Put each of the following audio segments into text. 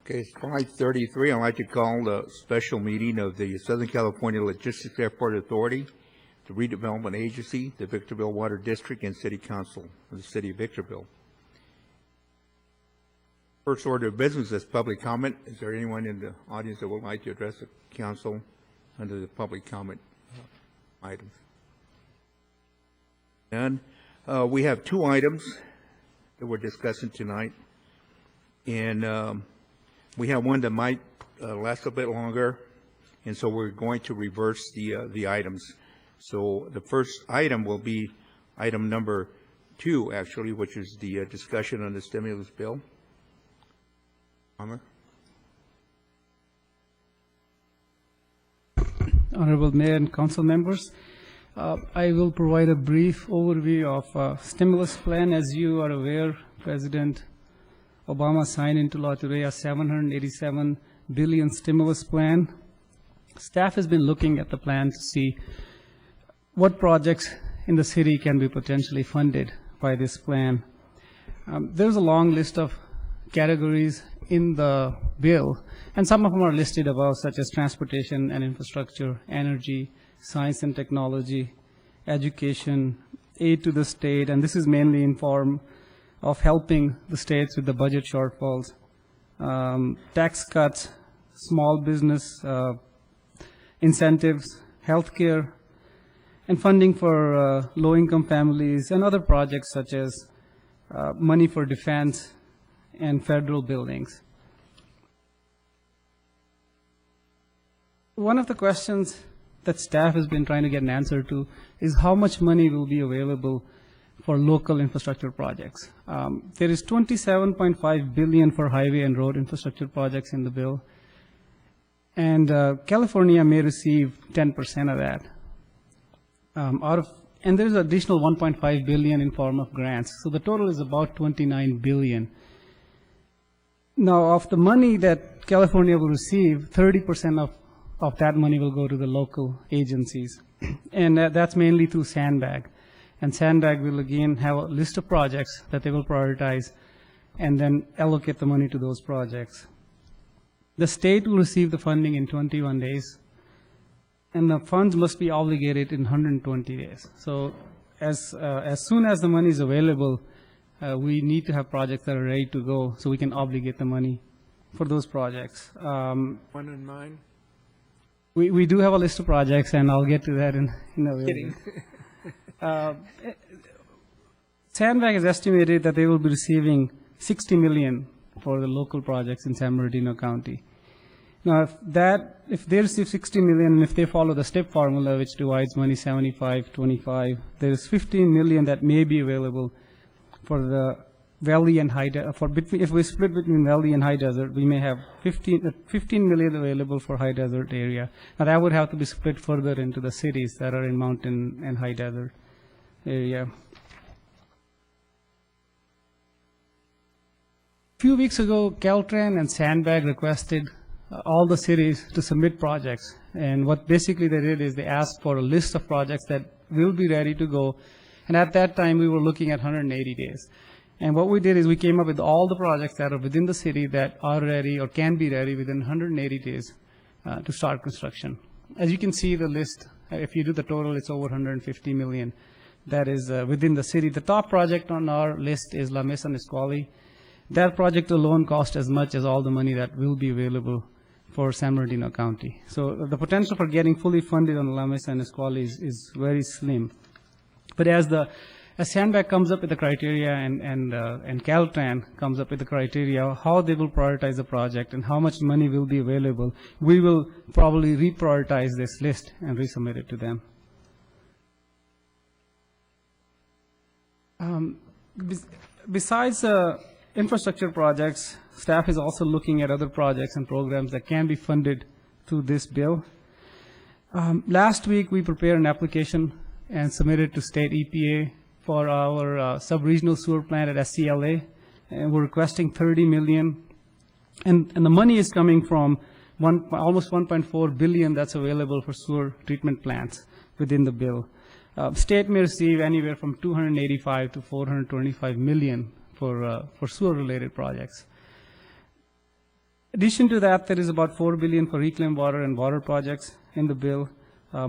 Okay, it's 5:33. I'd like to call the special meeting of the Southern California Logistics Airport Authority, the Redevelopment Agency, the Victorville Water District, and City Council of the City of Victorville. First order of business is public comment. Is there anyone in the audience that would like to address the council under the public comment items? None. We have two items that we're discussing tonight, and we have one that might last a bit longer, and so we're going to reverse the items. So the first item will be item number 2, actually, which is the discussion on the stimulus bill. Honorable Mayor and Council members, I will provide a brief overview of stimulus plan. As you are aware, President Obama signed into law today a $787 billion stimulus plan. Staff has been looking at the plan to see what projects in the city can be potentially funded by this plan. There's a long list of categories in the bill, and some of them are listed above, such as transportation and infrastructure, energy, science and technology, education, aid to the state, and this is mainly in form of helping the states with the budget shortfalls, tax cuts, small business incentives, healthcare, and funding for low-income families and other projects such as money for defense and federal buildings. One of the questions that staff has been trying to get an answer to is how much money will be available for local infrastructure projects. There is $27.5 billion for highway and road infrastructure projects in the bill, and California may receive 10% of that. And there's an additional $1.5 billion in form of grants, so the total is about $29 billion. Now, of the money that California will receive, 30% of that money will go to the local agencies, and that's mainly through Sandbag. And Sandbag will again have a list of projects that they will prioritize and then allocate the money to those projects. The state will receive the funding in 21 days, and the funds must be obligated in 120 days. So as soon as the money is available, we need to have projects that are ready to go so we can obligate the money for those projects. 1 and 9? We do have a list of projects, and I'll get to that in a minute. Kidding. Sandbag has estimated that they will be receiving $60 million for the local projects in San Bernardino County. Now, if they receive $60 million, and if they follow the STIP formula, which divides money 75-25, there is $15 million that may be available for the Valley and High Desert. If we split between Valley and High Desert, we may have 15 million available for High Desert area. Now, that would have to be split further into the cities that are in Mountain and High Desert area. A few weeks ago, Caltrans and Sandbag requested all the cities to submit projects, and what basically they did is they asked for a list of projects that will be ready to go, and at that time we were looking at 180 days. And what we did is we came up with all the projects that are within the city that are ready or can be ready within 180 days to start construction. As you can see the list, if you do the total, it's over 150 million. That is within the city. The top project on our list is La Mesa Nisqually. That project alone cost as much as all the money that will be available for San Bernardino County. So the potential for getting fully funded on La Mesa Nisqually is very slim. But as Sandbag comes up with the criteria and Caltrans comes up with the criteria, how they will prioritize the project and how much money will be available, we will probably reprioritize this list and resubmit it to them. Besides infrastructure projects, staff is also looking at other projects and programs that can be funded through this bill. Last week, we prepared an application and submitted to state EPA for our sub-regional sewer plant at SCLA, and we're requesting $30 million. And the money is coming from almost $1.4 billion that's available for sewer treatment plants within the bill. State may receive anywhere from $285 to $425 million for sewer-related projects. Addition to that, there is about $4 billion for reclaimed water and water projects in the bill.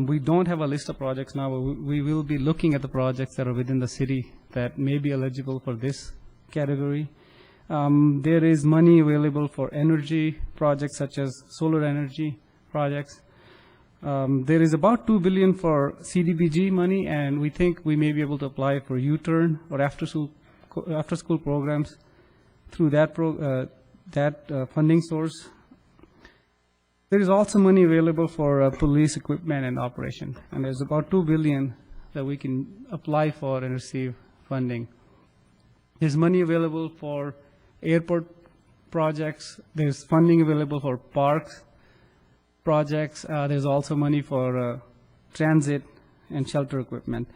We don't have a list of projects now, but we will be looking at the projects that are within the city that may be eligible for this category. There is money available for energy projects such as solar energy projects. There is about $2 billion for CDBG money, and we think we may be able to apply for U-turn or after-school programs through that funding source. There is also money available for police equipment and operation, and there's about $2 billion that we can apply for and receive funding. There's money available for airport projects. There's funding available for parks projects. There's also money for transit and shelter equipment.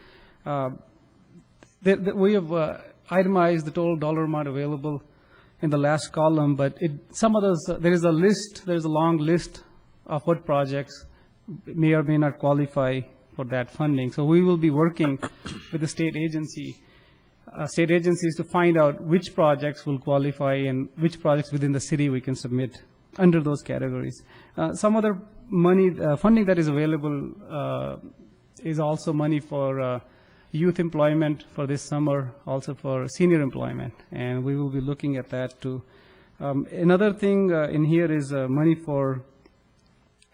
We have itemized the total dollar amount available in the last column, but some of those, there's a long list of what projects may or may not qualify for that funding. So we will be working with the state agencies to find out which projects will qualify and which projects within the city we can submit under those categories. Some other money, funding that is available is also money for youth employment for this summer, also for senior employment, and we will be looking at that too. Another thing in here is money for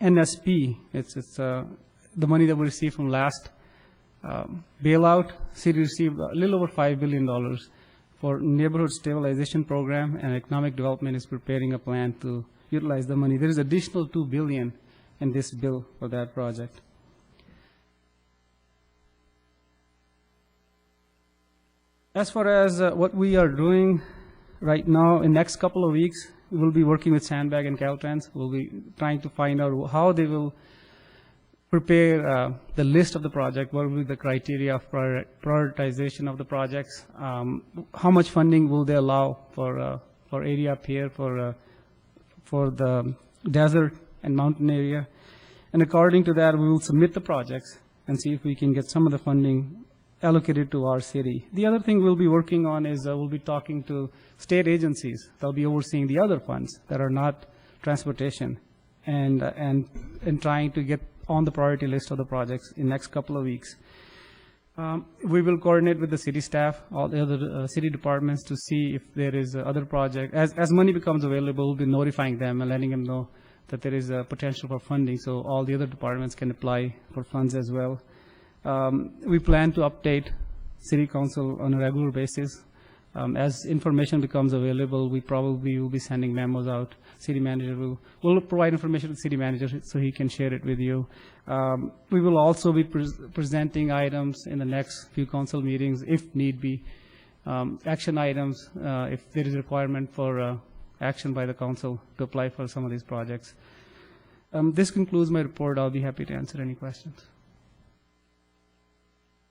NSP. It's the money that we received from last bailout. City received a little over $5 billion for neighborhood stabilization program, and economic development is preparing a plan to utilize the money. There is additional $2 billion in this bill for that project. As far as what we are doing right now, in next couple of weeks, we will be working with Sandbag and Caltrans. We'll be trying to find out how they will prepare the list of the project, what will be the criteria of prioritization of the projects, how much funding will they allow for area up here, for the desert and mountain area. And according to that, we will submit the projects and see if we can get some of the funding allocated to our city. The other thing we'll be working on is we'll be talking to state agencies that'll be overseeing the other funds that are not transportation, and trying to get on the priority list of the projects in next couple of weeks. We will coordinate with the city staff, all the other city departments, to see if there is other project. As money becomes available, we'll be notifying them and letting them know that there is a potential for funding, so all the other departments can apply for funds as well. We plan to update City Council on a regular basis. As information becomes available, we probably will be sending memos out. City manager will provide information to the city manager so he can share it with you. We will also be presenting items in the next few council meetings, if need be, action items, if there is a requirement for action by the council to apply for some of these projects. This concludes my report. I'll be happy to answer any questions.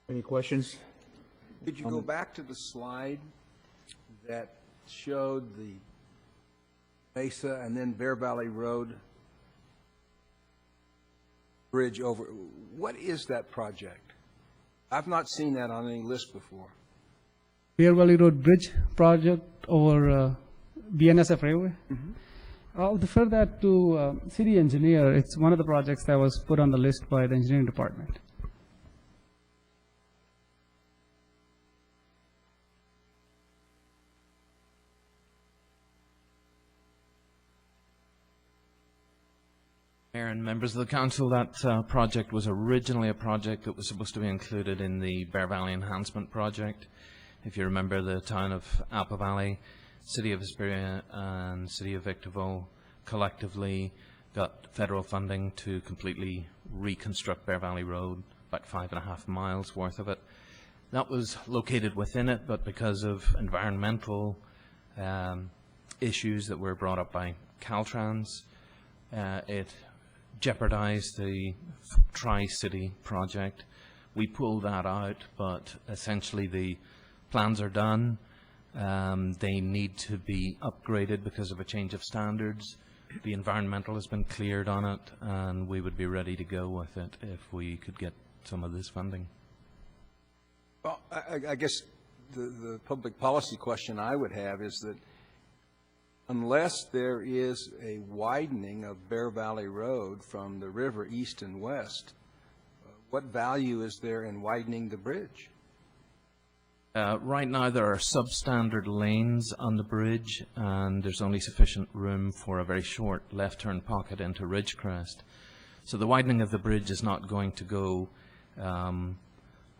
Any questions? Could you go back to the slide that showed the Mesa and then Bear Valley Road bridge over? What is that project? I've not seen that on any list before. Bear Valley Road Bridge project over BNSF Railway. Mm-hmm. I'll defer that to city engineer. It's one of the projects that was put on the list by the engineering department. Mayor and members of the council, that project was originally a project that was supposed to be included in the Bear Valley Enhancement Project. If you remember, the town of Appa Valley, City of Hesperia and City of Victorville collectively got federal funding to completely reconstruct Bear Valley Road, about 5.5 miles worth of it. That was located within it, but because of environmental issues that were brought up by Caltrans, it jeopardized the Tri-City project. We pulled that out, but essentially the plans are done. They need to be upgraded because of a change of standards. The environmental has been cleared on it, and we would be ready to go with it if we could get some of this funding. Well, I guess the public policy question I would have is that unless there is a widening of Bear Valley Road from the river east and west, what value is there in widening the bridge? Right now, there are substandard lanes on the bridge, and there's only sufficient room for a very short left-turn pocket into Ridgecrest. So the widening of the bridge is not going to go,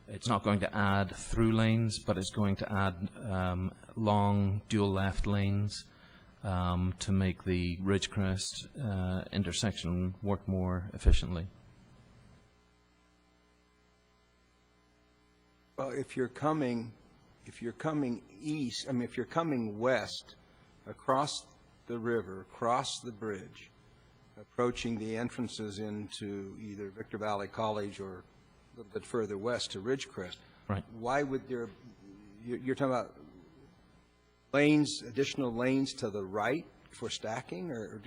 it's not going to add through lanes, but it's going to add long dual left lanes to make the Ridgecrest intersection work more efficiently. Well, if you're coming east, I mean, if you're coming west across the river, across the bridge, approaching the entrances into either Victor Valley College or a little bit further west to Ridgecrest, Right. why would there, you're talking about lanes, additional lanes to the right for stacking, or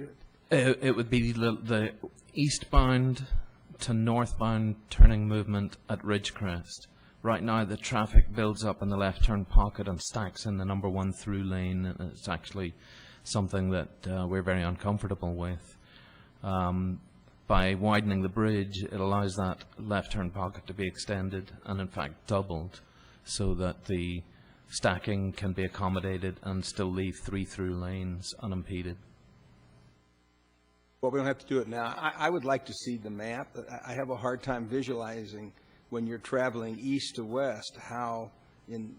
It would be the eastbound to northbound turning movement at Ridgecrest. Right now, the traffic builds up in the left-turn pocket and stacks in the number 1 through lane, and it's actually something that we're very uncomfortable with. By widening the bridge, it allows that left-turn pocket to be extended and, in fact, doubled, so that the stacking can be accommodated and still leave 3 through lanes unimpeded. well, we don't have to do it now. I would like to see the map. I have a hard time visualizing when you're traveling east to west, how in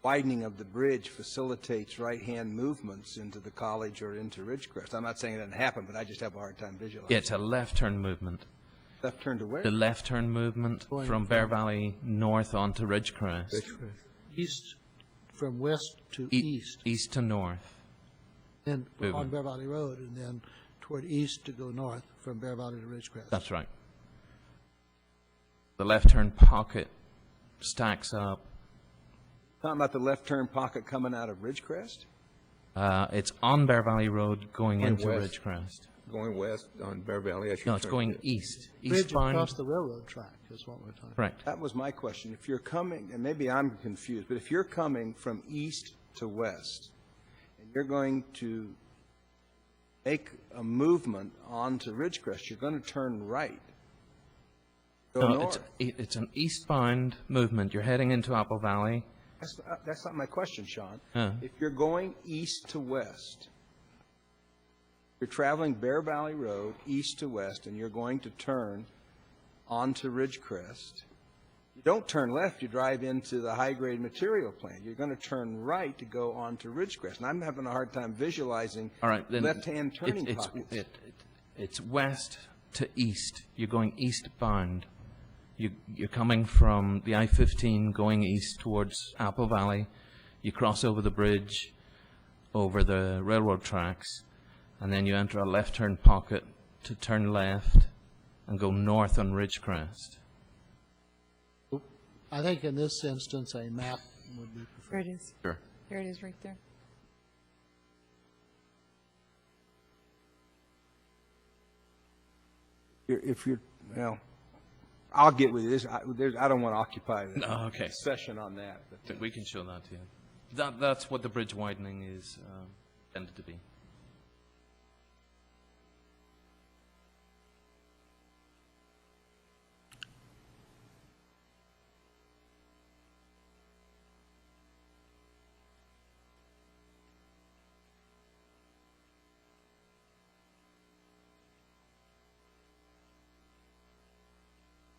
widening of the bridge facilitates right-hand movements into the college or into Ridgecrest. I'm not saying it doesn't happen, but I just have a hard time visualizing. Yeah, it's a left-turn movement. Left turn to where? The left-turn movement from Bear Valley north onto Ridgecrest. East, from west to east, East to north. then on movement. Bear Valley Road, and then toward east to go north from Bear Valley to Ridgecrest. That's right. The left-turn pocket stacks up. Talking about the left turn pocket coming out of Ridgecrest? It's on Bear Valley Road going Going into west. Ridgecrest. Going west on Bear Valley. No, it's going east. Bridge Eastbound. across the railroad track is what we're talking about. Correct. That was my question. If you're coming, and maybe I'm confused, but if you're coming from east to west, and you're going to make a movement onto Ridgecrest, you're going to turn right. Go No, north. it's an eastbound movement. You're heading into Apple Valley. That's not my question, Sean. Huh. If you're going east to west, you're traveling Bear Valley Road east to west, and you're going to turn onto Ridgecrest. You don't turn left, you drive into the high-grade material plant. You're going to turn right to go onto Ridgecrest. And I'm having a hard time visualizing All right, then left-hand turning pockets. It's west to east. You're going eastbound. You're coming from the I-15 going east towards Apple Valley. You cross over the bridge, over the railroad tracks, and then you enter a left-turn pocket to turn left and go north on Ridgecrest. I think in this instance, a map would be There preferred. it is. Sure. There it is, right there. If you're, well, I'll get with you. I don't want to occupy the Oh, okay. session on that. But We can show that to you. That's what the bridge widening is intended to be.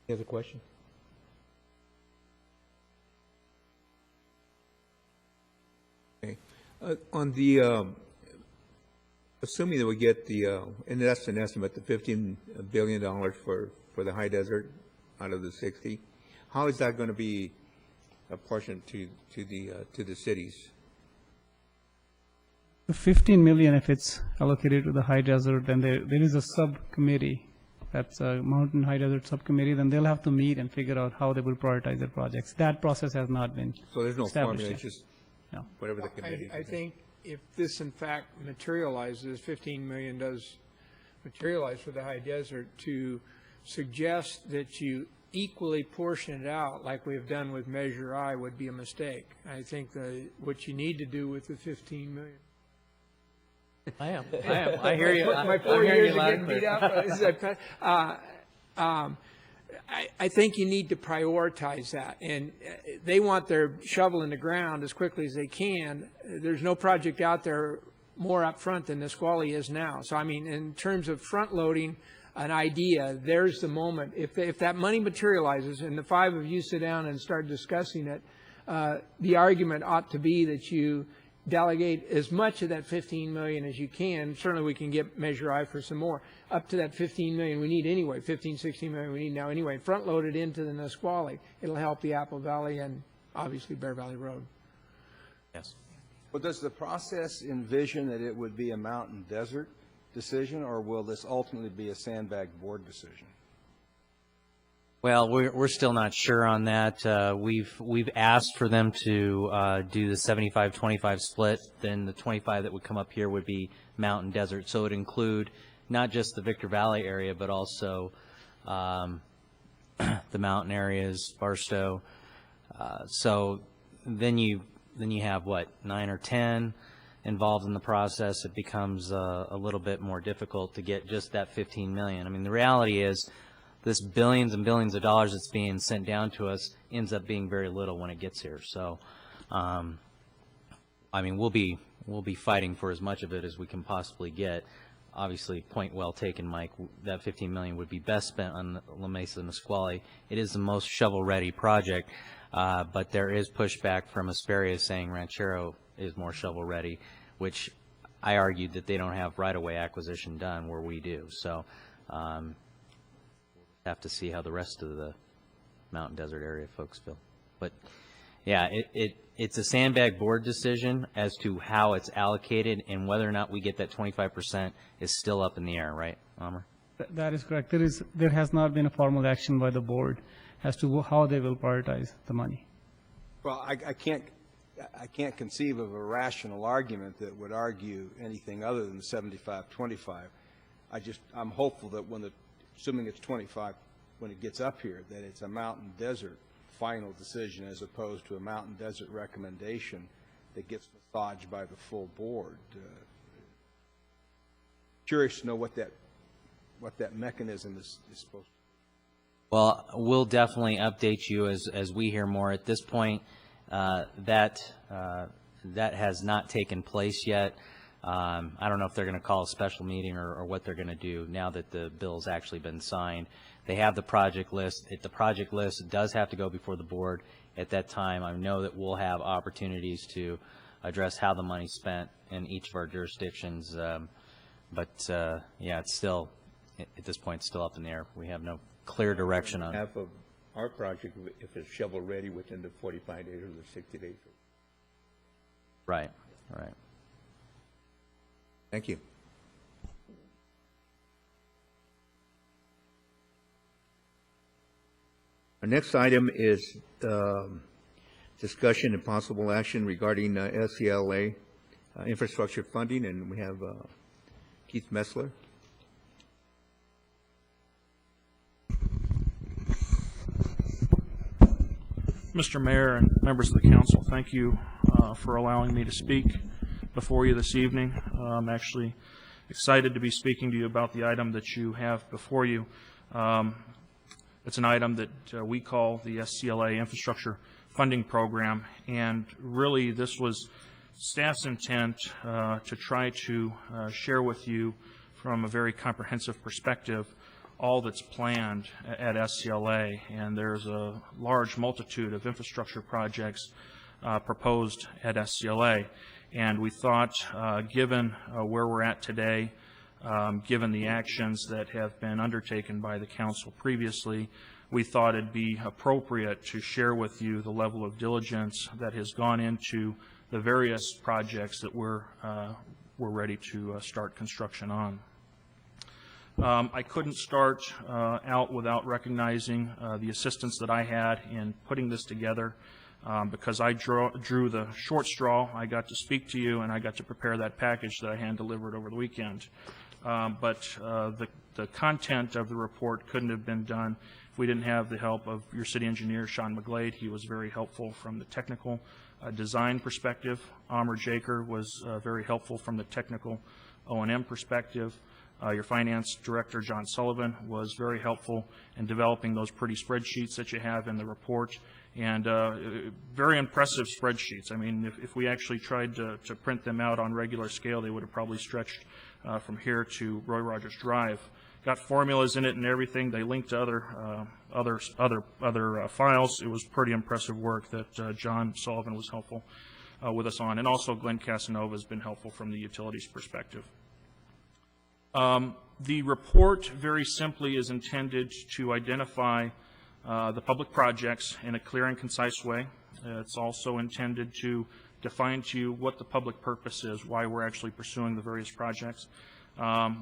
Any other question? Okay. On the, assuming that we get the, and that's an estimate, the $15 billion for the high desert out of the 60, how is that going to be apportioned to the cities? The 15 million, if it's allocated to the high desert, then there is a subcommittee, that's a mountain high desert subcommittee, then they'll have to meet and figure out how they will prioritize their projects. That process has not been So there's no established formula, yet. it's just No. whatever the committee. I think if this in fact materializes, 15 million does materialize for the high desert, to suggest that you equally portion it out like we have done with Measure I would be a mistake. I think what you need to do with the 15 million I am. I hear you. My I'm 4 hearing years you of loud getting and beat clear. up. I think you need to prioritize that, and they want their shovel in the ground as quickly as they can. There's no project out there more upfront than Nisqually is now. So, I mean, in terms of front-loading an idea, there's the moment. If that money materializes and the five of you sit down and start discussing it, the argument ought to be that you delegate as much of that 15 million as you can. Certainly we can get Measure I for some more. Up to that 15 million we need anyway, 15, 16 million we need now anyway. Front load it into the Nisqually. It'll help the Apple Valley and obviously Bear Valley Road. Yes. Well, does the process envision that it would be a mountain desert decision, or will this ultimately be a sandbag board decision? Well, we're still not sure on that. We've asked for them to do the 75-25 split. Then the 25 that would come up here would be mountain desert. So it would include not just the Victor Valley area, but also the mountain areas, Barstow. So then you have what, 9 or 10 involved in the process. It becomes a little bit more difficult to get just that 15 million. I mean, the reality is, this billions and billions of dollars that's being sent down to us ends up being very little when it gets here. So, I mean, we'll be fighting for as much of it as we can possibly get. Obviously, point well taken, Mike. That 15 million would be best spent on La Mesa and Nisqually. It is the most shovel-ready project, but there is pushback from Hesperia saying Ranchero is more shovel-ready, which I argued that they don't have right-of-way acquisition done where we do. So. Have to see how the rest of the mountain desert area folks feel. But yeah, it's a sandbag board decision as to how it's allocated, and whether or not we get that 25% is still up in the air, right, Amr? That is correct. There has not been a formal action by the board as to how they will prioritize the money. Well, I can't conceive of a rational argument that would argue anything other than the 75-25. I'm hopeful that assuming it's 25 when it gets up here, that it's a mountain desert final decision as opposed to a mountain desert recommendation that gets massaged by the full board. Curious to know what that mechanism is supposed to be. Well, we'll definitely update you as we hear more. At this point, that has not taken place yet. I don't know if they're going to call a special meeting or what they're going to do now that the bill's actually been signed. They have the project list. The project list does have to go before the board. At that time, I know that we'll have opportunities to address how the money's spent in each of our jurisdictions. Yeah, it's still, at this point, still up in the air. We have no clear direction on it. Half of our project, if it's shovel-ready within the 45 days or the 60 days. Right. Thank you. Our next item is discussion and possible action regarding SCLA infrastructure funding, and we have Keith Messler. Mr. Mayor and members of the council, thank you for allowing me to speak before you this evening. I'm actually excited to be speaking to you about the item that you have before you. It's an item that we call the SCLA Infrastructure Funding Program, and really this was staff's intent to try to share with you from a very comprehensive perspective all that's planned at SCLA, and there's a large multitude of infrastructure projects proposed at SCLA. And we thought, given where we're at today, given the actions that have been undertaken by the council previously, we thought it'd be appropriate to share with you the level of diligence that has gone into the various projects that we're ready to start construction on. I couldn't start out without recognizing the assistance that I had in putting this together. Because I drew the short straw, I got to speak to you, and I got to prepare that package that I hand-delivered over the weekend. But the content of the report couldn't have been done if we didn't have the help of your city engineer, Sean McGlade. He was very helpful from the technical design perspective. Amr Jaker was very helpful from the technical O&M perspective. Your finance director, John Sullivan, was very helpful in developing those pretty spreadsheets that you have in the report, and very impressive spreadsheets. I mean, if we actually tried to print them out on regular scale, they would have probably stretched from here to Roy Rogers Drive. Got formulas in it and everything. They linked to other files. It was pretty impressive work that John Sullivan was helpful with us on, and also Glenn Casanova has been helpful from the utilities perspective. The report, very simply, is intended to identify the public projects in a clear and concise way. It's also intended to define to you what the public purpose is, why we're actually pursuing the various projects.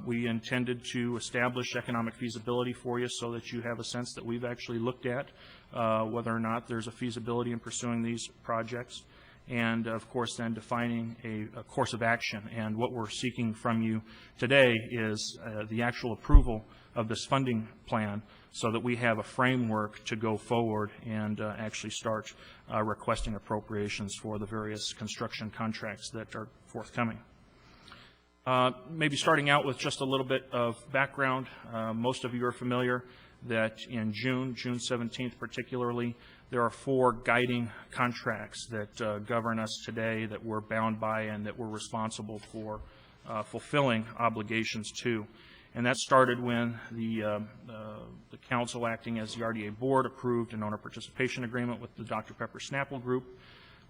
We intended to establish economic feasibility for you so that you have a sense that we've actually looked at whether or not there's a feasibility in pursuing these projects. And, of course, then defining a course of action. And what we're seeking from you today is the actual approval of this funding plan so that we have a framework to go forward and actually start requesting appropriations for the various construction contracts that are forthcoming. Maybe starting out with just a little bit of background. Most of you are familiar that in June 17th particularly, there are 4 guiding contracts that govern us today that we're bound by and that we're responsible for fulfilling obligations to. And that started when the council, acting as the RDA board, approved an owner participation agreement with the Dr. Pepper Snapple Group,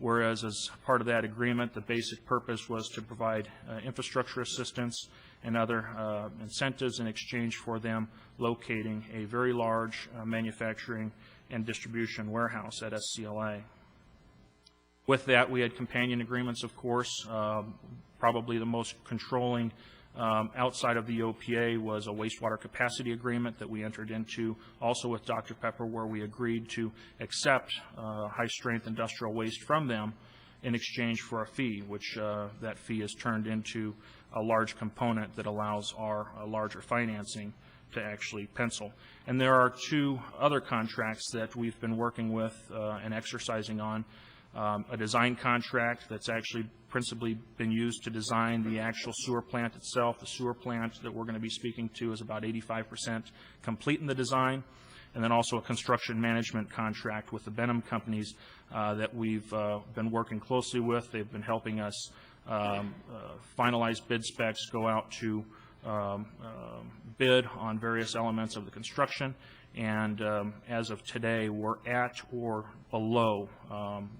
whereas as part of that agreement, the basic purpose was to provide infrastructure assistance and other incentives in exchange for them locating a very large manufacturing and distribution warehouse at SCLA. With that, we had companion agreements, of course. Probably the most controlling outside of the OPA was a wastewater capacity agreement that we entered into also with Dr. Pepper, where we agreed to accept high-strength industrial waste from them in exchange for a fee, which that fee is turned into a large component that allows our larger financing to actually pencil. And there are 2 other contracts that we've been working with and exercising on. A design contract that's actually principally been used to design the actual sewer plant itself. The sewer plant that we're going to be speaking to is about 85% complete in the design. And then also a construction management contract with the Benham companies that we've been working closely with. They've been helping us finalize bid specs, go out to bid on various elements of the construction, and as of today, we're at or below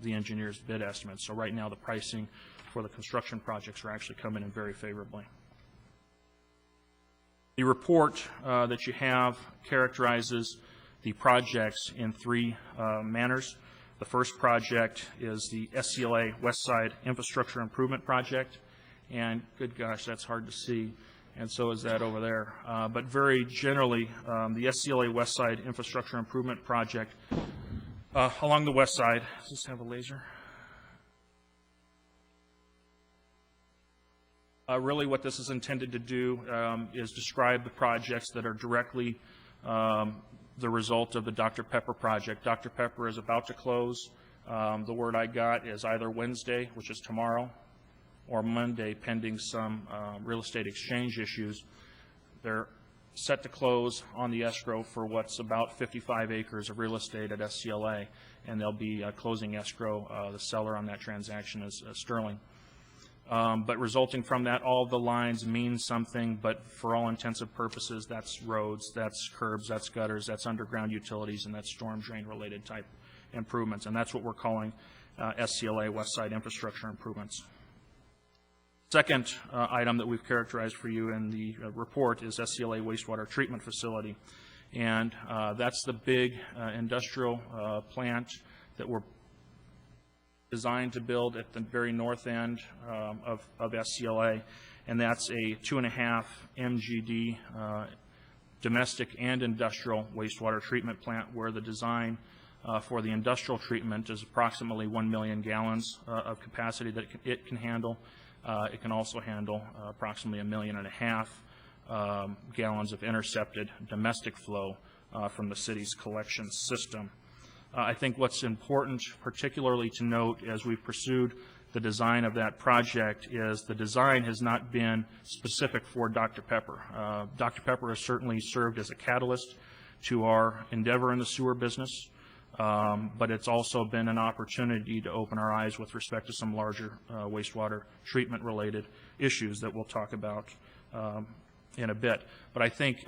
the engineer's bid estimate. So right now, the pricing for the construction projects are actually coming in very favorably. The report that you have characterizes the projects in 3 manners. The first project is the SCLA West Side Infrastructure Improvement Project, and good gosh, that's hard to see, and so is that over there. But very generally, the SCLA West Side Infrastructure Improvement Project along the west side. Does this have a laser? Really what this is intended to do is describe the projects that are directly the result of the Dr. Pepper project. Dr. Pepper is about to close. The word I got is either Wednesday, which is tomorrow, or Monday, pending some real estate exchange issues. They're set to close on the escrow for what's about 55 acres of real estate at SCLA, and they'll be closing escrow. The seller on that transaction is Sterling. But resulting from that, all the lines mean something, but for all intensive purposes, that's roads, that's curbs, that's gutters, that's underground utilities, and that's storm drain related type improvements. And that's what we're calling SCLA West Side Infrastructure Improvements. Second item that we've characterized for you in the report is SCLA Wastewater Treatment Facility. And that's the big industrial plant that we're designed to build at the very north end of SCLA, and that's a 2.5 MGD domestic and industrial wastewater treatment plant, where the design for the industrial treatment is approximately 1 million gallons of capacity that it can handle. It can also handle approximately 1.5 million gallons of intercepted domestic flow from the city's collection system. I think what's important, particularly to note as we've pursued the design of that project, is the design has not been specific for Dr. Pepper. Dr. Pepper has certainly served as a catalyst to our endeavor in the sewer business, but it's also been an opportunity to open our eyes with respect to some larger wastewater treatment-related issues that we'll talk about in a bit. But I think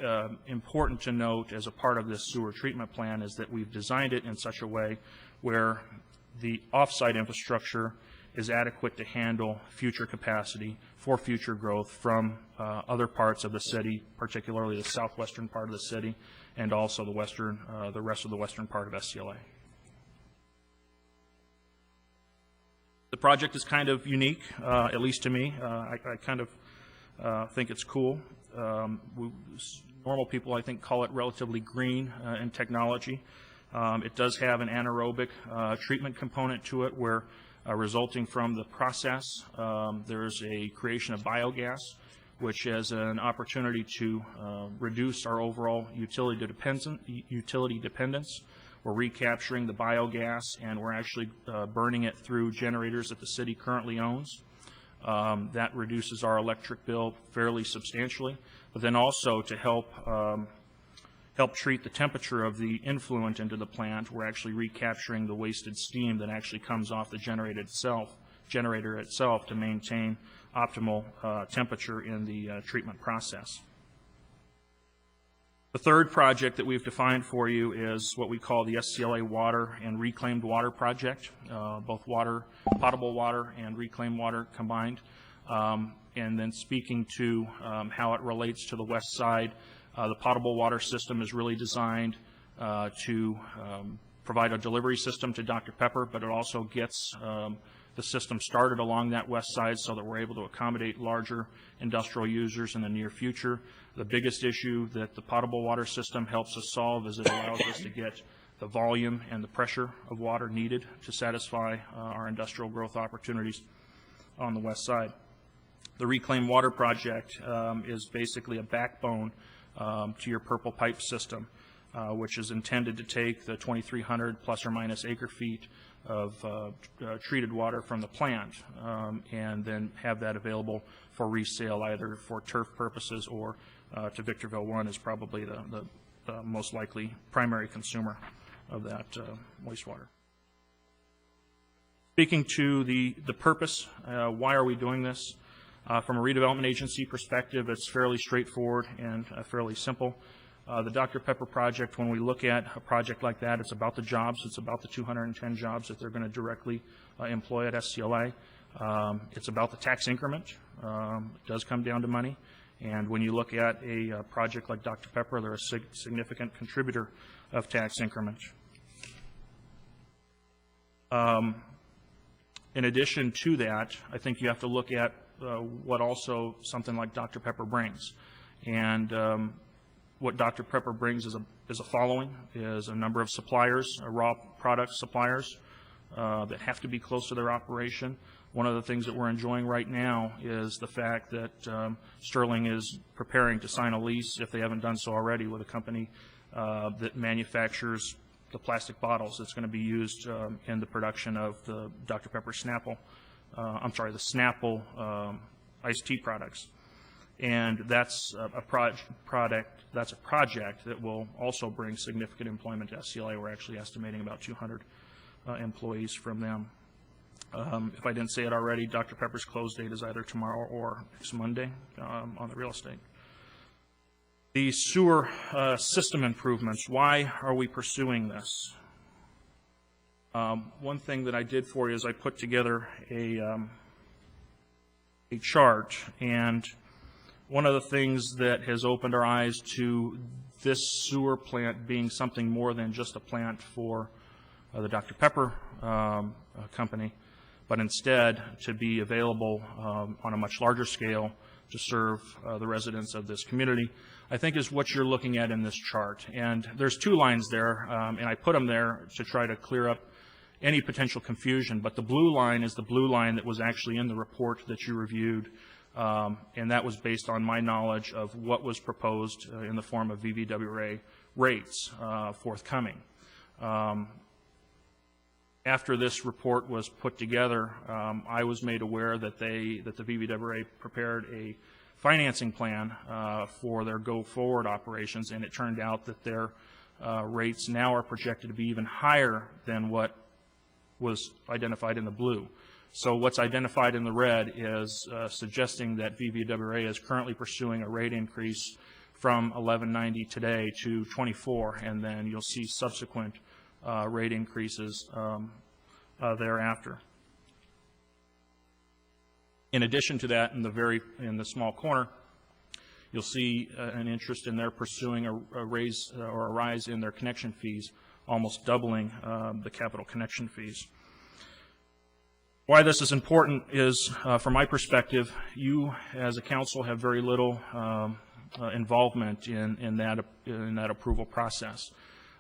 important to note as a part of this sewer treatment plan is that we've designed it in such a way where the off-site infrastructure is adequate to handle future capacity for future growth from other parts of the city, particularly the southwestern part of the city, and also the rest of the western part of SCLA. The project is kind of unique, at least to me. I kind of think it's cool. Normal people, I think, call it relatively green in technology. It does have an anaerobic treatment component to it where resulting from the process, there's a creation of biogas, which has an opportunity to reduce our overall utility dependence. We're recapturing the biogas, and we're actually burning it through generators that the city currently owns. That reduces our electric bill fairly substantially, but then also to help treat the temperature of the influent into the plant, we're actually recapturing the wasted steam that actually comes off the generator itself to maintain optimal temperature in the treatment process. The third project that we've defined for you is what we call the SCLA Water and Reclaimed Water Project, both potable water and reclaimed water combined. And then speaking to how it relates to the west side, the potable water system is really designed to provide a delivery system to Dr. Pepper, but it also gets the system started along that west side so that we're able to accommodate larger industrial users in the near future. The biggest issue that the potable water system helps us solve is it allows us to get the volume and the pressure of water needed to satisfy our industrial growth opportunities on the west side. The Reclaimed Water Project is basically a backbone to your Purple Pipe system, which is intended to take the 2,300 plus or minus acre feet of treated water from the plant and then have that available for resale either for turf purposes or to Victorville 1 is probably the most likely primary consumer of that wastewater. Speaking to the purpose, why are we doing this? From a redevelopment agency perspective, it's fairly straightforward and fairly simple. The Dr. Pepper project, when we look at a project like that, it's about the jobs. It's about the 210 jobs that they're going to directly employ at SCLA. It's about the tax increment. It does come down to money. And when you look at a project like Dr. Pepper, they're a significant contributor of tax increment. In addition to that, I think you have to look at what also something like Dr. Pepper brings. And what Dr. Pepper brings is a following, is a number of suppliers, raw product suppliers that have to be close to their operation. One of the things that we're enjoying right now is the fact that Sterling is preparing to sign a lease, if they haven't done so already, with a company that manufactures the plastic bottles that's going to be used in the production of the Dr. Pepper Snapple, the Snapple iced tea products. And that's a project that will also bring significant employment to SCLA. We're actually estimating about 200 employees from them. If I didn't say it already, Dr. Pepper's close date is either tomorrow or next Monday on the real estate. The sewer system improvements, why are we pursuing this? One thing that I did for you is I put together a chart, and one of the things that has opened our eyes to this sewer plant being something more than just a plant for the Dr. Pepper company, but instead to be available on a much larger scale to serve the residents of this community, I think is what you're looking at in this chart. And there's two lines there, and I put them there to try to clear up any potential confusion, but the blue line is the blue line that was actually in the report that you reviewed, and that was based on my knowledge of what was proposed in the form of VVWA rates forthcoming. after this report was put together, I was made aware that the BVWA prepared a financing plan for their go-forward operations, and it turned out that their rates now are projected to be even higher than what was identified in the blue. So what's identified in the red is suggesting that BVWA is currently pursuing a rate increase from $11.90 today to $24, and then you'll see subsequent rate increases thereafter. In addition to that, in the small corner, you'll see an interest in their pursuing a raise or a rise in their connection fees, almost doubling the capital connection fees. Why this is important is, from my perspective, you as a council have very little involvement in that approval process.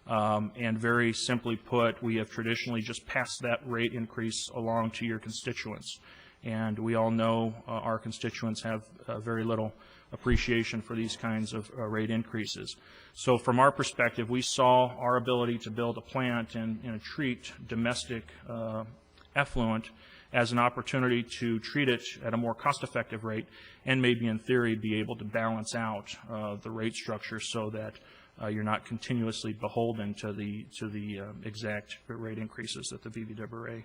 And very simply put, we have traditionally just passed that rate increase along to your constituents. And we all know our constituents have very little appreciation for these kinds of rate increases. So from our perspective, we saw our ability to build a plant and treat domestic effluent as an opportunity to treat it at a more cost-effective rate, and maybe in theory be able to balance out the rate structure so that you're not continuously beholden to the exact rate increases that the BVWA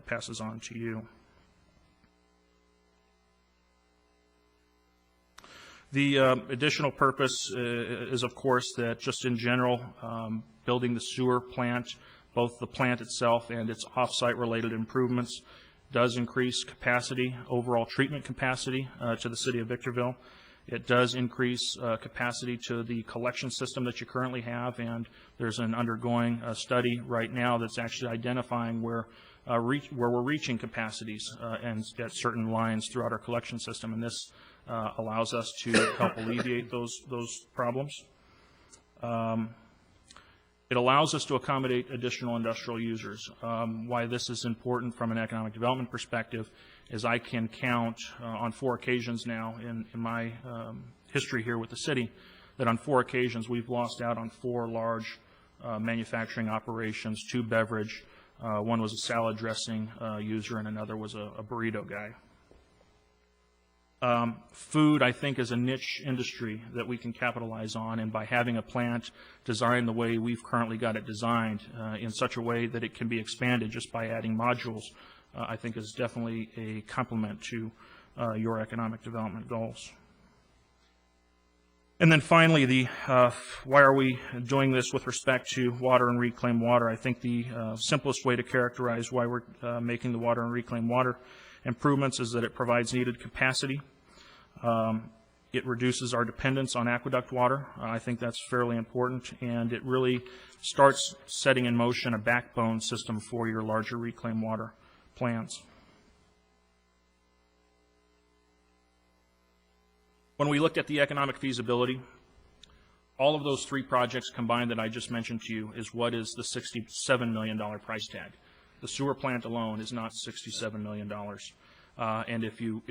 passes on to you. The additional purpose is, of course, that just in general, building the sewer plant, both the plant itself and its off-site related improvements, does increase capacity, overall treatment capacity to the city of Victorville. It does increase capacity to the collection system that you currently have, and there's an undergoing study right now that's actually identifying where we're reaching capacities and at certain lines throughout our collection system, and this allows us to help alleviate those problems. It allows us to accommodate additional industrial users. Why this is important from an economic development perspective is I can count on 4 occasions now in my history here with the city that on 4 occasions we've lost out on 4 large manufacturing operations, 2 beverage, one was a salad dressing user, and another was a burrito guy. Food, I think, is a niche industry that we can capitalize on, and by having a plant designed the way we've currently got it designed in such a way that it can be expanded just by adding modules, I think is definitely a complement to your economic development goals. And then finally, why are we doing this with respect to water and reclaimed water? I think the simplest way to characterize why we're making the water and reclaimed water improvements is that it provides needed capacity. It reduces our dependence on aqueduct water. I think that's fairly important, and it really starts setting in motion a backbone system for your larger reclaimed water plans. When we looked at the economic feasibility, all of those 3 projects combined that I just mentioned to you is what is the $67 million price tag. The sewer plant alone is not $67 million. And if you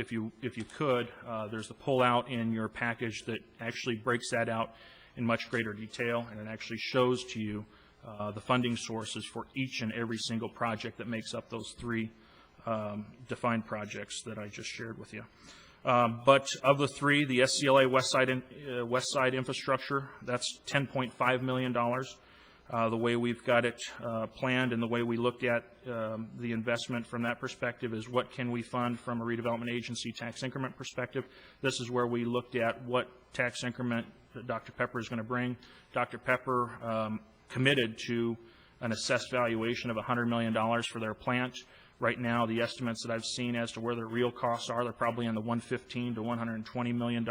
could, there's a pullout in your package that actually breaks that out in much greater detail, and it actually shows to you the funding sources for each and every single project that makes up those 3 defined projects that I just shared with you. But of the 3, the SCLA West Side infrastructure, that's $10.5 million. The way we've got it planned and the way we looked at the investment from that perspective is what can we fund from a redevelopment agency tax increment perspective. This is where we looked at what tax increment that Dr. Pepper is going to bring. Dr. Pepper committed to an assessed valuation of $100 million for their plant. Right now, the estimates that I've seen as to where their real costs are, they're probably in the $115 to $120 million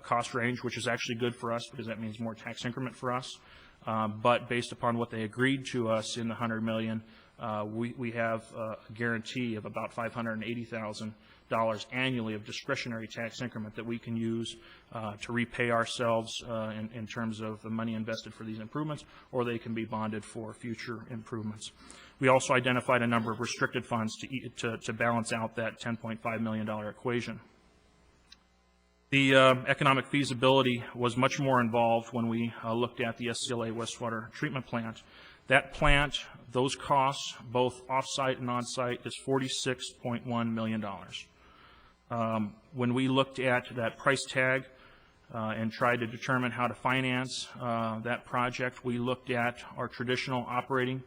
cost range, which is actually good for us because that means more tax increment for us. But based upon what they agreed to us in the $100 million, we have a guarantee of about $580,000 annually of discretionary tax increment that we can use to repay ourselves in terms of the money invested for these improvements, or they can be bonded for future improvements. We also identified a number of restricted funds to balance out that $10.5 million equation. The economic feasibility was much more involved when we looked at the SCLA wastewater treatment plant. That plant, those costs, both off-site and on-site, is $46.1 million. When we looked at that price tag and tried to determine how to finance that project, we looked at our traditional operating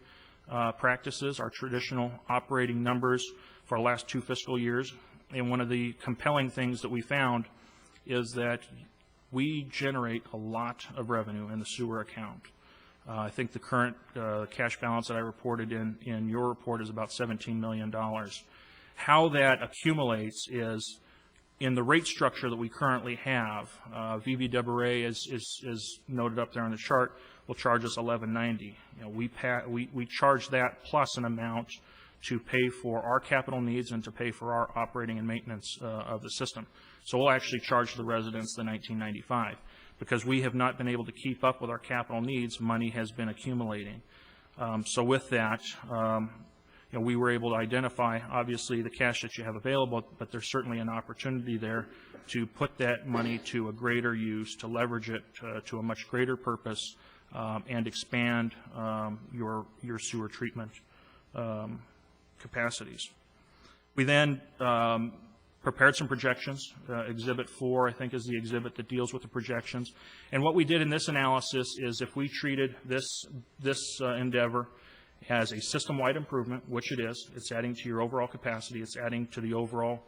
practices, our traditional operating numbers for the last 2 fiscal years. And one of the compelling things that we found is that we generate a lot of revenue in the sewer account. I think the current cash balance that I reported in your report is about $17 million. How that accumulates is in the rate structure that we currently have. VV Deborah, is noted up there on the chart, will charge us $11.90. We charge that plus an amount to pay for our capital needs and to pay for our operating and maintenance of the system. So we'll actually charge the residents the $19.95. Because we have not been able to keep up with our capital needs, money has been accumulating. So with that, we were able to identify, obviously, the cash that you have available, but there's certainly an opportunity there to put that money to a greater use, to leverage it to a much greater purpose, and expand your sewer treatment capacities. We then prepared some projections. Exhibit 4, I think, is the exhibit that deals with the projections. And what we did in this analysis is if we treated this endeavor as a system-wide improvement, which it is, it's adding to your overall capacity, it's adding to the overall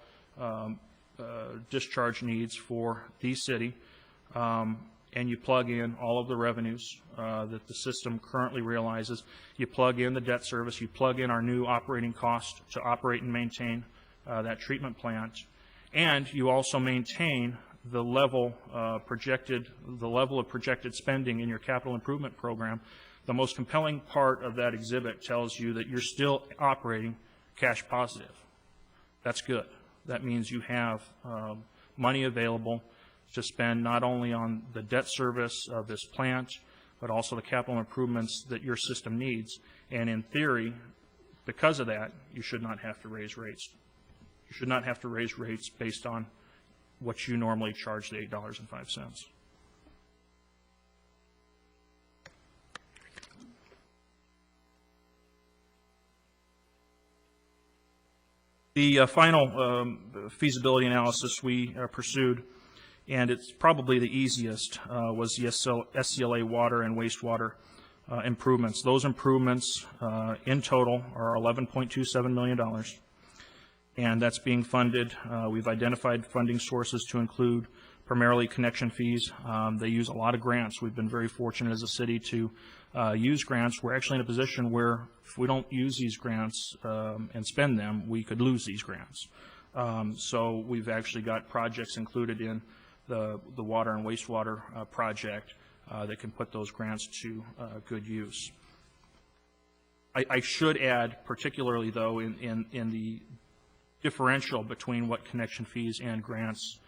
discharge needs for the city, and you plug in all of the revenues that the system currently realizes, you plug in the debt service, you plug in our new operating cost to operate and maintain that treatment plant, and you also maintain the level of projected spending in your capital improvement program. The most compelling part of that exhibit tells you that you're still operating cash positive. That's good. That means you have money available to spend not only on the debt service of this plant, but also the capital improvements that your system needs. And in theory, because of that, you should not have to raise rates. You should not have to raise rates based on what you normally charge, the $8.05. The final feasibility analysis we pursued, and it's probably the easiest, was the SCLA water and wastewater improvements. Those improvements in total are $11.27 million. And that's being funded. We've identified funding sources to include primarily connection fees. They use a lot of grants. We've been very fortunate as a city to use grants. We're actually in a position where if we don't use these grants and spend them, we could lose these grants. So we've actually got projects included in the water and wastewater project that can put those grants to good use. I should add, particularly though, in the differential between what connection fees and grants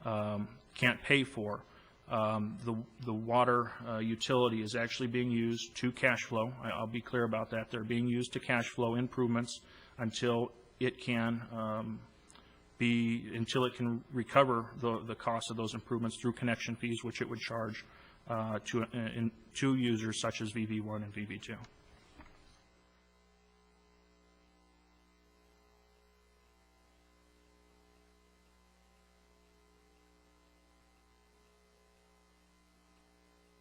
can't pay for. The water utility is actually being used to cash flow. I'll be clear about that. They're being used to cash flow improvements until it can recover the cost of those improvements through connection fees, which it would charge to users such as VV1 and VV2.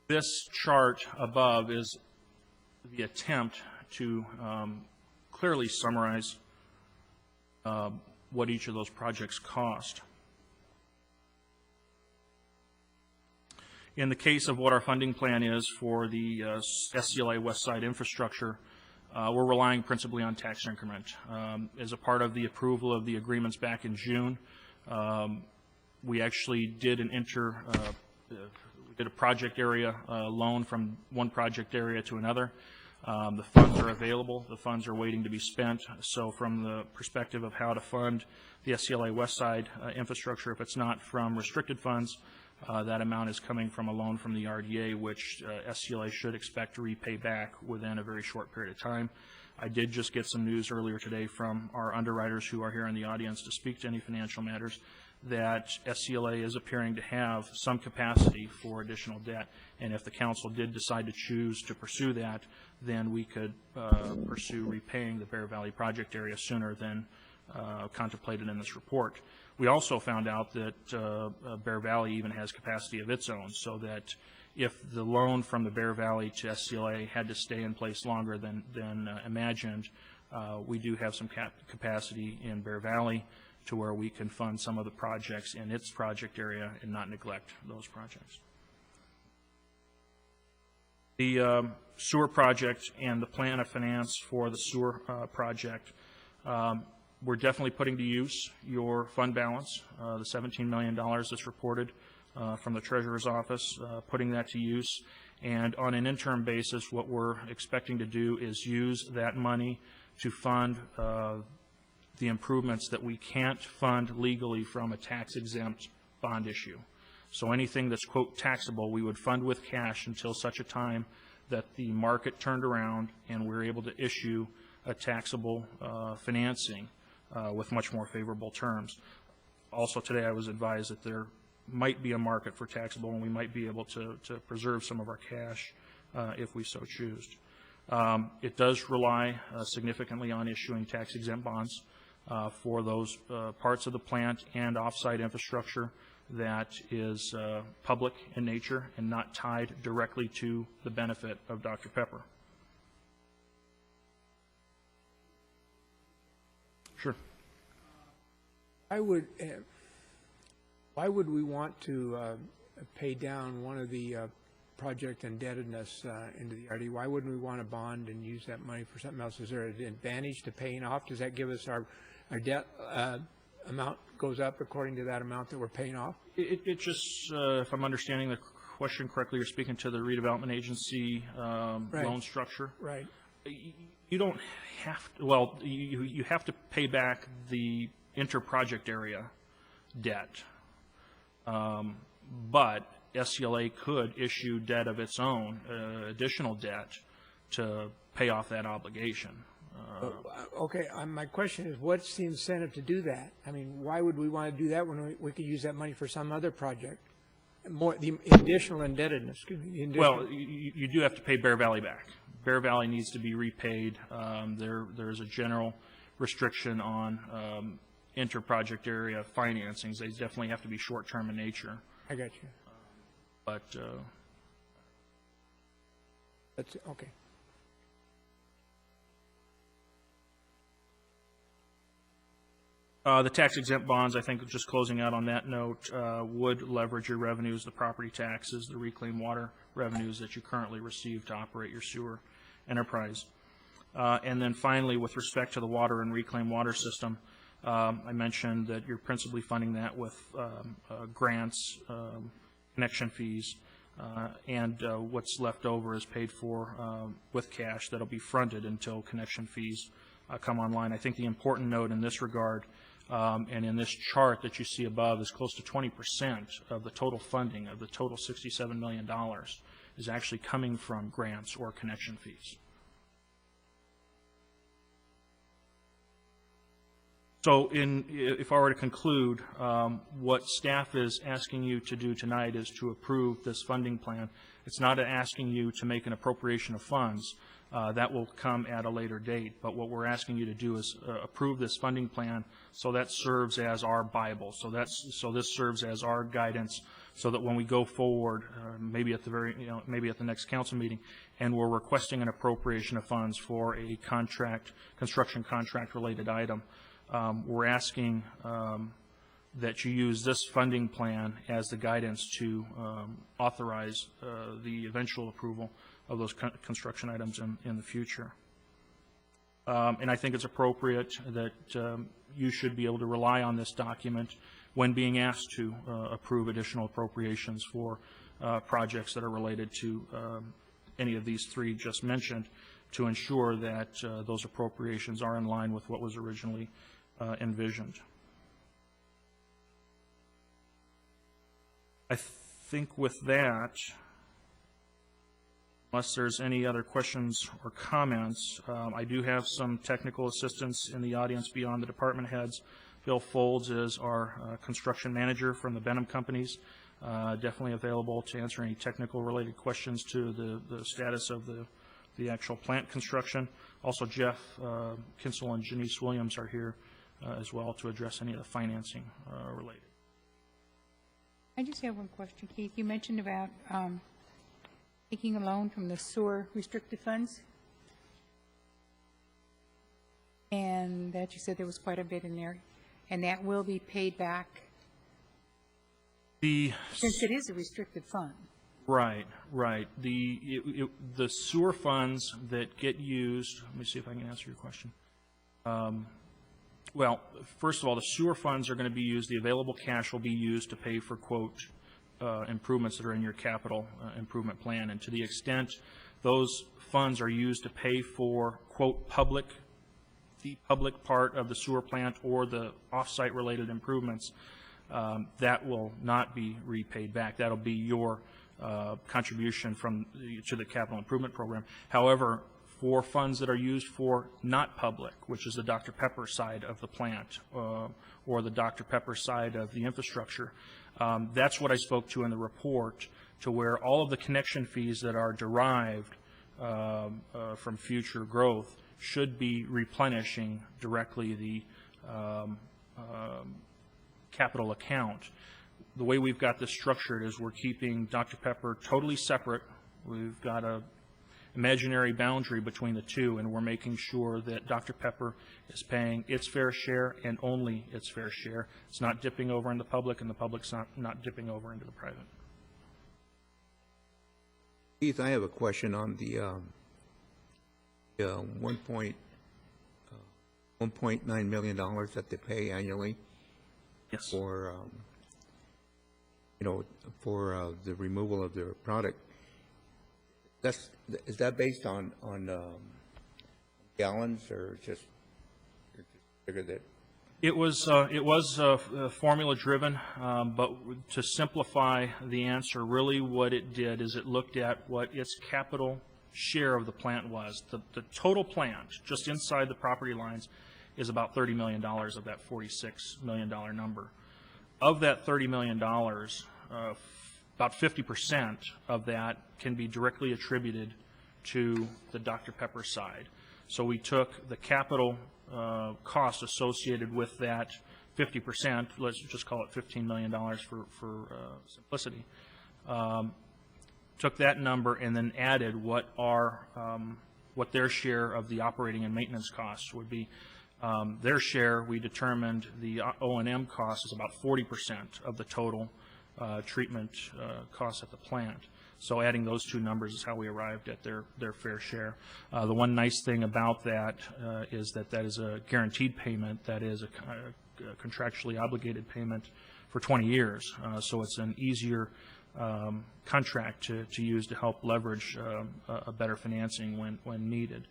This chart above is the attempt to clearly summarize what each of those projects cost. In the case of what our funding plan is for the SCLA West Side infrastructure, we're relying principally on tax increment. As a part of the approval of the agreements back in June, we actually did a project area loan from one project area to another. The funds are available. The funds are waiting to be spent. So from the perspective of how to fund the SCLA West Side infrastructure, if it's not from restricted funds, that amount is coming from a loan from the RDA, which SCLA should expect to repay back within a very short period of time. I did just get some news earlier today from our underwriters who are here in the audience to speak to any financial matters that SCLA is appearing to have some capacity for additional debt. And if the council did decide to choose to pursue that, then we could pursue repaying the Bear Valley project area sooner than contemplated in this report. We also found out that Bear Valley even has capacity of its own, so that if the loan from the Bear Valley to SCLA had to stay in place longer than imagined, we do have some capacity in Bear Valley to where we can fund some of the projects in its project area and not neglect those projects. The sewer project and the plan of finance for the sewer project, we're definitely putting to use your fund balance, the $17 million that's reported from the Treasurer's Office, putting that to use. And on an interim basis, what we're expecting to do is use that money to fund the improvements that we can't fund legally from a tax-exempt bond issue. So anything that's, quote, taxable, we would fund with cash until such a time that the market turned around and we're able to issue a taxable financing with much more favorable terms. Also today I was advised that there might be a market for taxable and we might be able to preserve some of our cash if we so choose. It does rely significantly on issuing tax-exempt bonds for those parts of the plant and off-site infrastructure that is public in nature and not tied directly to the benefit of Dr. Pepper. Sure. Why would we want to pay down one of the project indebtedness into the RD? Why wouldn't we want a bond and use that money for something else? Is there an advantage to paying off? Does that give us our debt amount goes up according to that amount that we're paying off? It just, if I'm understanding the question correctly, you're speaking to the redevelopment agency Right. loan structure. Right. You don't have to, well, you have to pay back the inter-project area debt. But SCLA could issue debt of its own, additional debt, to pay off that obligation. Okay, my question is, what's the incentive to do that? I mean, why would we want to do that when we could use that money for some other project? More, the additional indebtedness, excuse me. The additional- Well, you do have to pay Bear Valley back. Bear Valley needs to be repaid. There's a general restriction on inter-project area financings. They definitely have to be short-term in nature. I got you. But That's, okay. the tax-exempt bonds, I think, just closing out on that note, would leverage your revenues, the property taxes, the reclaimed water revenues that you currently receive to operate your sewer enterprise. And then finally, with respect to the water and reclaimed water system, I mentioned that you're principally funding that with grants, connection fees, and what's left over is paid for with cash that'll be fronted until connection fees come online. I think the important note in this regard, and in this chart that you see above, is close to 20% of the total funding of the total $67 million is actually coming from grants or connection fees. So if I were to conclude, what staff is asking you to do tonight is to approve this funding plan. It's not asking you to make an appropriation of funds. That will come at a later date. But what we're asking you to do is approve this funding plan so that serves as our Bible. So this serves as our guidance so that when we go forward, maybe at the next council meeting, and we're requesting an appropriation of funds for a construction contract related item, we're asking that you use this funding plan as the guidance to authorize the eventual approval of those construction items in the future. And I think it's appropriate that you should be able to rely on this document when being asked to approve additional appropriations for projects that are related to any of these three just mentioned, to ensure that those appropriations are in line with what was originally envisioned. I think with that, unless there's any other questions or comments, I do have some technical assistance in the audience beyond the department heads Bill Folds is our construction manager from the Benham Companies, definitely available to answer any technical related questions to the status of the actual plant construction. Also, Jeff Kinsel and Janice Williams are here as well to address any of the financing related. I just have one question, Keith. You mentioned about taking a loan from the sewer restricted funds, and that you said there was quite a bit in there, and that will be paid back since it is a restricted fund. Right. The sewer funds that get used, let me see if I can answer your question. Well, first of all, the sewer funds are going to be used, the available cash will be used to pay for, quote, improvements that are in your capital improvement plan. And to the extent those funds are used to pay for, quote, the public part of the sewer plant or the off-site related improvements, that will not be repaid back. That'll be your contribution to the capital improvement program. However, for funds that are used for not public, which is the Dr. Pepper side of the plant or the Dr. Pepper side of the infrastructure, that's what I spoke to in the report, to where all of the connection fees that are derived from future growth should be replenishing directly the capital account. The way we've got this structured is we're keeping Dr. Pepper totally separate. We've got a imaginary boundary between the two, and we're making sure that Dr. Pepper is paying its fair share and only its fair share. It's not dipping over in the public, and the public's not dipping over into the private. Keith, I have a question on the $1.9 million that they pay annually. Yes. For the removal of their product. Is that based on gallons or just figure that? It was formula driven, but to simplify the answer, really what it did is it looked at what its capital share of the plant was. The total plant, just inside the property lines, is about $30 million of that $46 million number. Of that $30 million, about 50% of that can be directly attributed to the Dr. Pepper side. So we took the capital cost associated with that 50%, let's just call it $15 million for simplicity, took that number and then added what their share of the operating and maintenance costs would be. Their share, we determined the O&M cost is about 40% of the total treatment costs at the plant. So adding those two numbers is how we arrived at their fair share. The one nice thing about that is that is a guaranteed payment. That is a contractually obligated payment for 20 years. So it's an easier contract to use to help leverage a better financing when needed.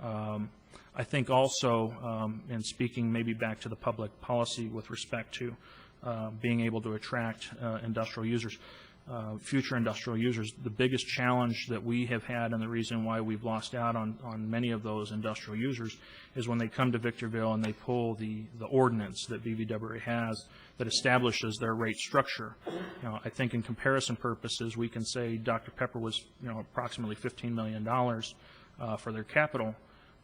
I think also, in speaking maybe back to the public policy with respect to being able to attract industrial users, future industrial users, the biggest challenge that we have had and the reason why we've lost out on many of those industrial users is when they come to Victorville and they pull the ordinance that BVWA has that establishes their rate structure. I think in comparison purposes, we can say Dr. Pepper was approximately $15 million for their capital.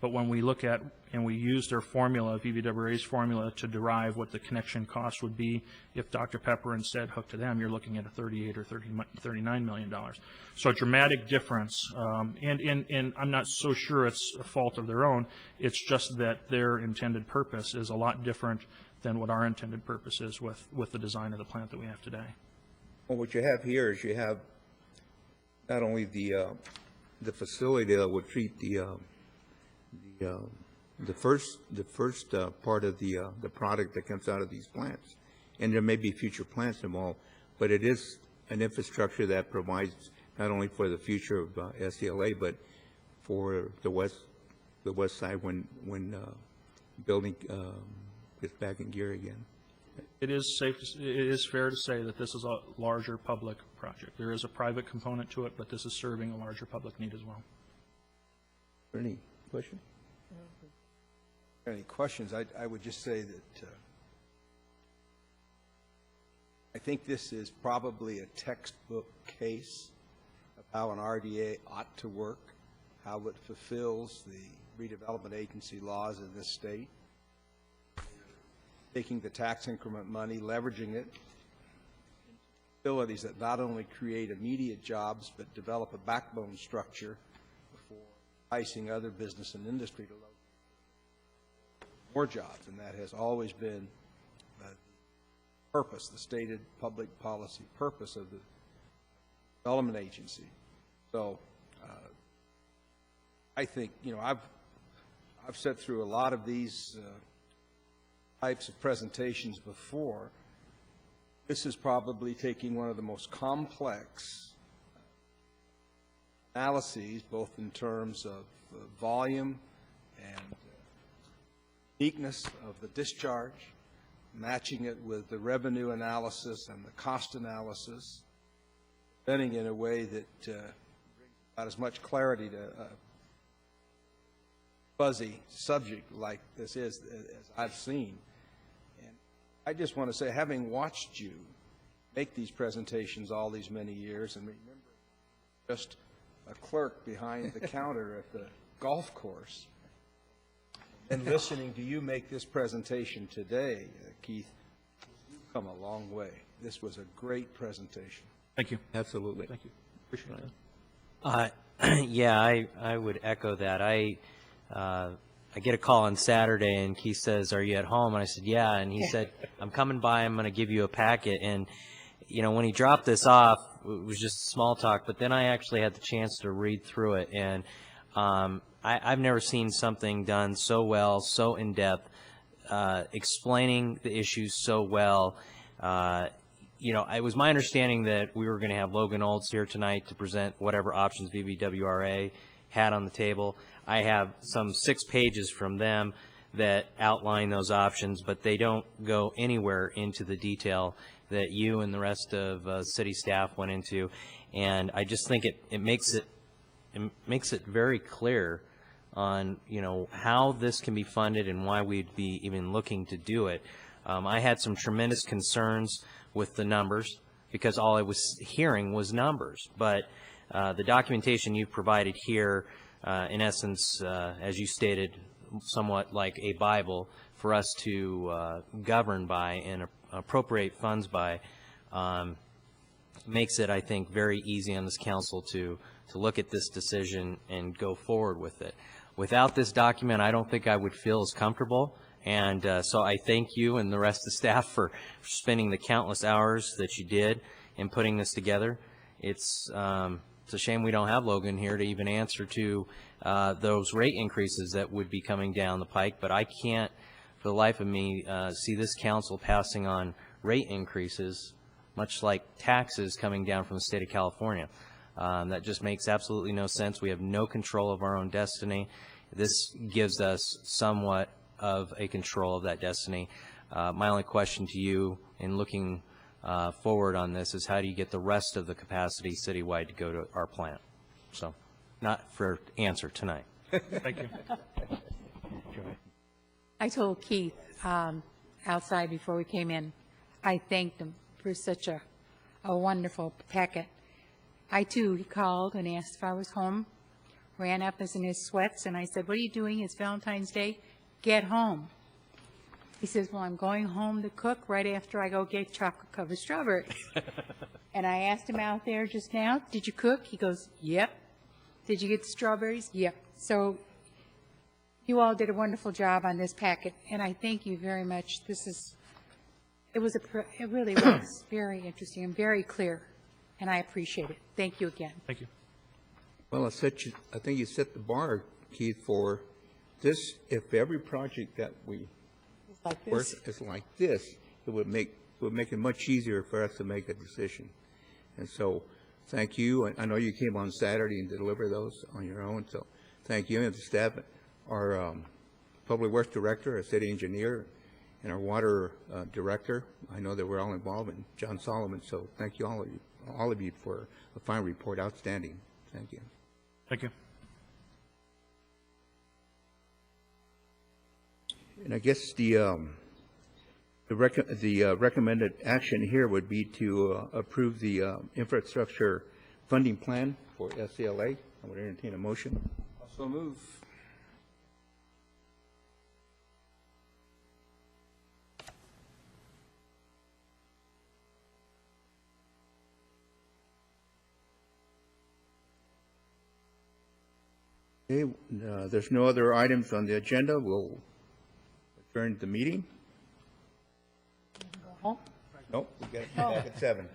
But when we look at and we use their formula, BVWA's formula, to derive what the connection cost would be if Dr. Pepper instead hooked to them, you're looking at a $38 or $39 million. So a dramatic difference. And I'm not so sure it's a fault of their own. It's just that their intended purpose is a lot different than what our intended purpose is with the design of the plant that we have today. Well, what you have here is you have not only the facility that would treat the first part of the product that comes out of these plants, and there may be future plants involved, but it is an infrastructure that provides not only for the future of SDLA, but for the west side when building gets back in gear again. It is fair to say that this is a larger public project. There is a private component to it, but this is serving a larger public need as well. Any question? Any questions? I would just say that I think this is probably a textbook case of how an RDA ought to work, how it fulfills the redevelopment agency laws in this state, taking the tax increment money, leveraging it, facilities that not only create immediate jobs, but develop a backbone structure for enticing other business and industry to locate more jobs. And that has always been the purpose, the stated public policy purpose of the development agency. So I think, I've sat through a lot of these types of presentations before. This is probably taking one of the most complex analyses, both in terms of volume and uniqueness of the discharge, matching it with the revenue analysis and the cost analysis, presenting in a way that brings about as much clarity to a fuzzy subject like this is as I've seen. I just want to say, having watched you make these presentations all these many years, and remember just a clerk behind the counter at the golf course, and listening to you make this presentation today, Keith, you've come a long way. This was a great presentation. Thank you. Absolutely. Thank you. Appreciate that. Yeah, I would echo that. I get a call on Saturday, and Keith says, "Are you at home?" And I said, "Yeah." And he said, "I'm coming by. I'm going to give you a packet." And, when he dropped this off, it was just small talk. But then I actually had the chance to read through it. And I've never seen something done so well, so in-depth, explaining the issues so well. It was my understanding that we were going to have Logan Olds here tonight to present whatever options VVWRA had on the table. I have some 6 pages from them that outline those options, but they don't go anywhere into the detail that you and the rest of city staff went into. And I just think it makes it very clear on how this can be funded and why we'd be even looking to do it. I had some tremendous concerns with the numbers because all I was hearing was numbers, but the documentation you provided here, in essence, as you stated, somewhat like a Bible for us to govern by and appropriate funds by, makes it, I think, very easy on this council to look at this decision and go forward with it. Without this document, I don't think I would feel as comfortable, and so I thank you and the rest of the staff for spending the countless hours that you did in putting this together. It's a shame we don't have Logan here to even answer to those rate increases that would be coming down the pike, but I can't, for the life of me, see this council passing on rate increases, much like taxes coming down from the state of California. That just makes absolutely no sense. We have no control of our own destiny. This gives us somewhat of a control of that destiny. My only question to you in looking forward on this is how do you get the rest of the capacity citywide to go to our plant? So, not for answer tonight. Thank you. I told Keith outside before we came in, I thanked him for such a wonderful packet. I, too, he called and asked if I was home, ran up as in his sweats, and I said, "What are you doing? It's Valentine's Day. Get home." He says, "Well, I'm going home to cook right after I go get chocolate-covered strawberries." And I asked him out there just now, "Did you cook?" He goes, "Yep." "Did you get the strawberries?" "Yep." So you all did a wonderful job on this packet, and I thank you very much. It really was very interesting and very clear, and I appreciate it. Thank you again. Thank you. Well, I think you set the bar, Keith, for this. If every project that we Like work this. is like this, it would make it much easier for us to make a decision. And so, thank you. I know you came on Saturday and delivered those on your own, so thank you and the staff, our Public Works Director, our City Engineer, and our Water Director. I know that we're all involved, and John Solomon, so thank you, all of you for a fine report. Outstanding. Thank you. Thank you. And I guess the The recommended action here would be to approve the infrastructure funding plan for SCLA. I would entertain a motion. Also move. Okay, there's no other items on the agenda. We'll adjourn the meeting. Nope, we got it back at 7.